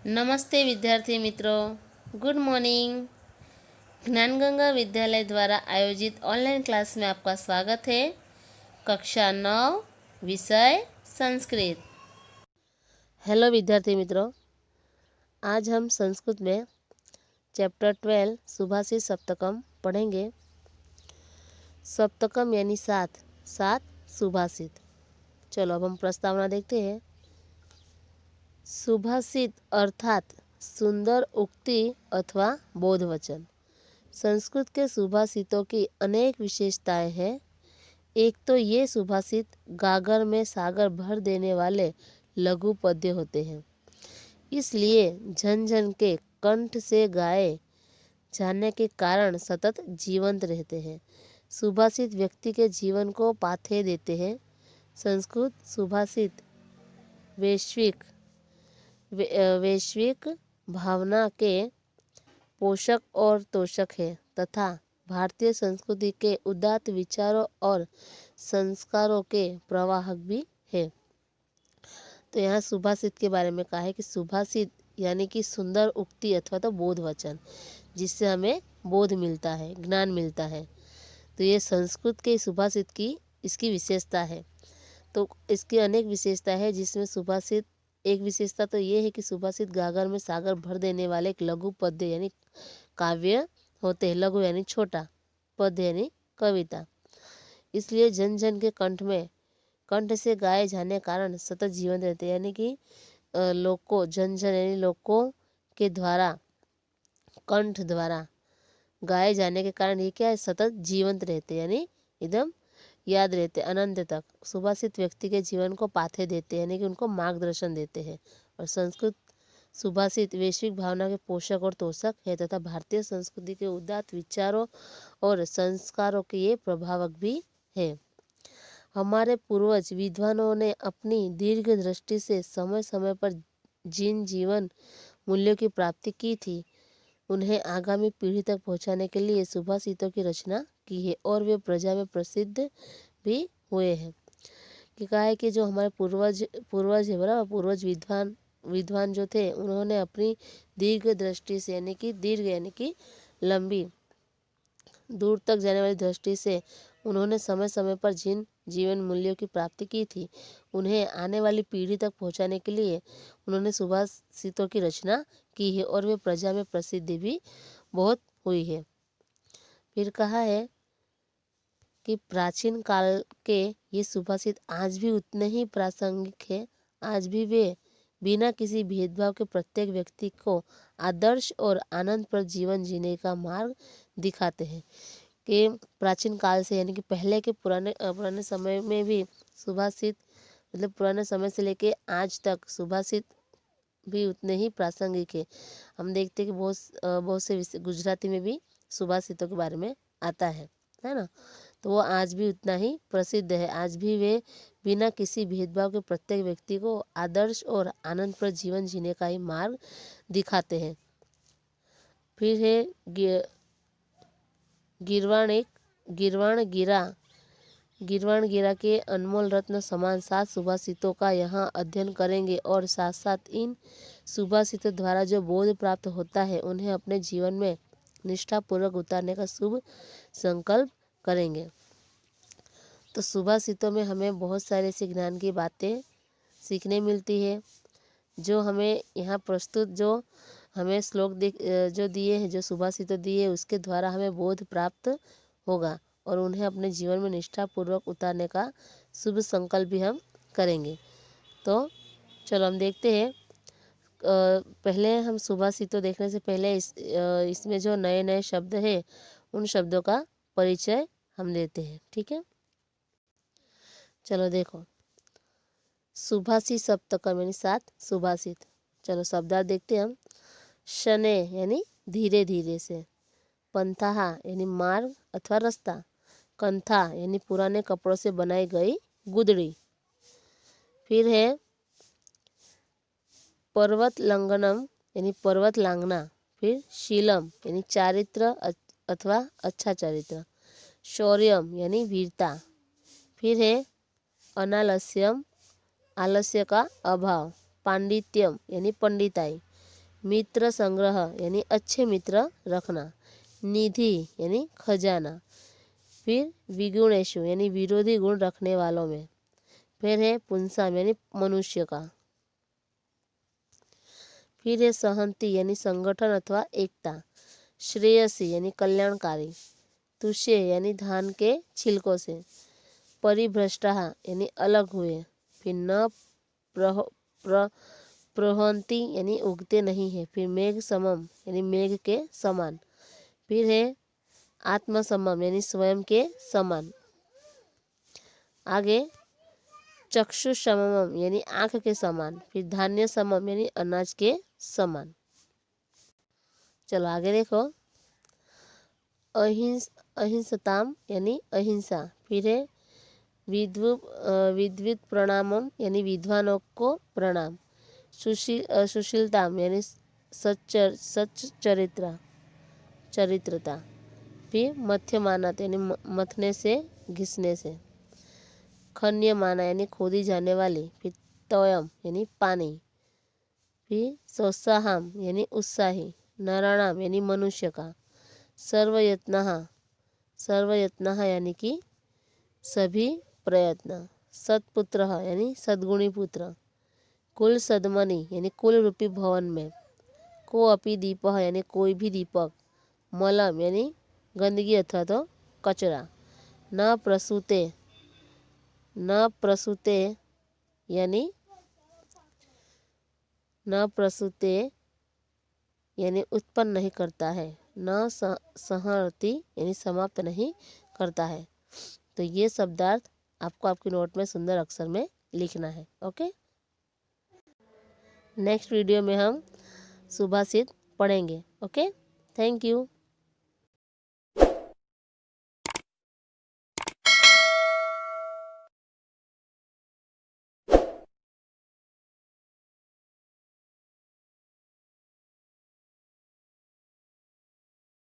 नमस्ते विद्यार्थी मित्रों, गुड मॉर्निंग। ज्ञानगंगा विद्यालय द्वारा आयोजित ऑनलाइन क्लास में आपका स्वागत है। कक्षा 9 विषय संस्कृत। हेलो विद्यार्थी मित्रों, आज हम संस्कृत में चैप्टर 12 सुभाषित सप्तकम पढ़ेंगे। सप्तकम यानी सात सुभाषित। चलो अब हम प्रस्तावना देखते हैं। सुभाषित अर्थात सुंदर उक्ति अथवा बोधवचन। संस्कृत के सुभाषितों की अनेक विशेषताएं हैं। एक तो ये सुभाषित गागर में सागर भर देने वाले लघु पद्य होते हैं, इसलिए झन झन के कंठ से गाए जाने के कारण सतत जीवंत रहते हैं। सुभाषित व्यक्ति के जीवन को पाथे देते हैं। संस्कृत सुभाषित वैश्विक भावना के पोषक और तोषक है तथा भारतीय संस्कृति के उदात्त विचारों और संस्कारों के प्रवाहक भी है। तो यहाँ सुभाषित के बारे में कहा है कि सुभाषित यानी कि सुंदर उक्ति अथवा तो बोध वचन, जिससे हमें बोध मिलता है, ज्ञान मिलता है। तो ये संस्कृत के सुभाषित की इसकी विशेषता है। तो इसकी अनेक विशेषता है, जिसमें सुभाषित एक विशेषता तो ये है कि सुभाषित गागर में सागर भर देने वाले एक लघु पद्य यानी काव्य होते हैं। लघु यानी छोटा, पद्य यानी कविता, इसलिए जन जन के कंठ से गाए जाने कारण सतत जीवन रहते, यानी कि लोगों जन जन यानी लोगों के द्वारा कंठ द्वारा गाए जाने के कारण ये क्या है, सतत जीवंत रहते, यानी एकदम याद रहते अनंत तक। सुभाषित व्यक्ति के जीवन को पाथे देते यानी कि उनको मार्गदर्शन देते हैं। और संस्कृत सुभाषित वैश्विक भावना के पोषक और तोषक है तथा भारतीय संस्कृति के उदात्त विचारों और संस्कारों के ये प्रभावक भी है। हमारे पूर्वज विद्वानों ने अपनी दीर्घ दृष्टि से समय समय पर जिन जीवन मूल्यों की प्राप्ति की थी, उन्हें आगामी पीढ़ी तक पहुंचाने के लिए सुभाषितों की रचना की है और वे प्रजा में प्रसिद्ध भी हुए हैं। कि कहा है कि जो हमारे पूर्वज है बराबर, पूर्वज विद्वान जो थे, उन्होंने अपनी दीर्घ दृष्टि से यानी कि लंबी दूर तक जाने वाली दृष्टि से उन्होंने समय समय पर जिन जीवन मूल्यों की प्राप्ति की थी, उन्हें आने वाली पीढ़ी तक पहुंचाने के लिए उन्होंने सुभाषितों की रचना की है और वे प्रजा में प्रसिद्धि भी बहुत हुई है। फिर कहा है कि प्राचीन काल के ये सुभाषित आज भी उतने ही प्रासंगिक है। आज भी वे बिना किसी भेदभाव के प्रत्येक व्यक्ति को आदर्श और आनंदप्रद जीवन जीने का मार्ग दिखाते हैं। कि प्राचीन काल से यानी कि पहले के पुराने समय में भी सुभाषित, मतलब पुराने समय से लेके आज तक सुभाषित भी उतने ही प्रासंगिक है। हम देखते हैं कि बहुत से गुजराती में भी सुभाषितों के बारे में आता है ना। तो वो आज भी उतना ही प्रसिद्ध है। आज भी वे बिना किसी भेदभाव के प्रत्येक व्यक्ति को आदर्श और आनंदप्रद जीवन जीने का ही मार्ग दिखाते हैं। फिर है गिरवाण गिरा के अनमोल रत्न समान 7 सुभाषितों का यहाँ अध्ययन करेंगे और साथ साथ इन सुभाषितों द्वारा जो बोध प्राप्त होता है, उन्हें अपने जीवन में निष्ठापूर्वक उतारने का शुभ संकल्प करेंगे। तो सुभाषितों में हमें बहुत सारे ऐसे ज्ञान की बातें सीखने मिलती है, जो हमें यहाँ प्रस्तुत जो हमें श्लोक जो दिए हैं, जो सुभाषितों दिए, उसके द्वारा हमें बोध प्राप्त होगा और उन्हें अपने जीवन में निष्ठापूर्वक उतारने का शुभ संकल्प भी हम करेंगे। तो चलो हम देखते हैं। पहले हम सुभाषितों देखने से पहले इसमें जो नए नए शब्द हैं, उन शब्दों का परिचय हम देते हैं। ठीक है, चलो देखो। सुभाषित सप्तकम यानी 7 सुभाषित। चलो शब्दार्थ देखते हैं हम। शने यानी धीरे धीरे से। पंथाहा यानी मार्ग अथवा रास्ता। कंथा यानी पुराने कपड़ों से बनाई गई गुदड़ी। फिर है पर्वत लंघनम यानी पर्वत लांघना। फिर शीलम यानी चारित्र अथवा अच्छा चरित्र। शौर्यम यानी वीरता। फिर है अनालस्यम, आलस्य का अभाव। पांडित्यम यानी पंडिताई। मित्र संग्रह यानी अच्छे मित्र रखना। निधि यानी खजाना। फिर विगुणेशु यानी विरोधी गुण रखने वालों में। फिर है पुंसाम यानी मनुष्य का। फिर है सहंति यानी संगठन अथवा एकता। श्रेयसी यानी कल्याणकारी। तुष्य यानी धान के छिलकों से। परिभ्रष्टा यानी अलग हुए। फिर न प्रहंती यानी उगते नहीं है। फिर मेघ समम यानी मेघ के समान। फिर है आत्मसमम यानी स्वयं के समान। आगे चक्षु समम यानी आँख के समान। फिर धान्य समम यानी अनाज के समान। चलो आगे देखो। अहिंसताम यानी अहिंसा। फिर है विद्युत प्रणामम यानी विद्वानों को प्रणाम। सुशीलताम यानी सच चरित्रता। फिर मध्यमानत यानी मथने से घिसने से। खन्यमाना यानी खोदी जाने वाली। फिर तोयम यानी पानी। फिर सोत्साहम यानी उत्साही। नराणाम यानी मनुष्य का। सर्वयत्नः यानी कि सभी प्रयत्न। सत्पुत्र यानी सद्गुणी पुत्र। कुल सदमनी यानी कुल रूपी भवन में। को अपि दीप यानी कोई भी दीपक। मलम यानी गंदगी अथवा तो कचरा। न प्रसूते यानी उत्पन्न नहीं करता है। न संहरति यानी समाप्त नहीं करता है। तो ये शब्दार्थ आपको आपकी नोट में सुंदर अक्षर में लिखना है। ओके, नेक्स्ट वीडियो में हम सुभाषित पढ़ेंगे। Okay, thank you.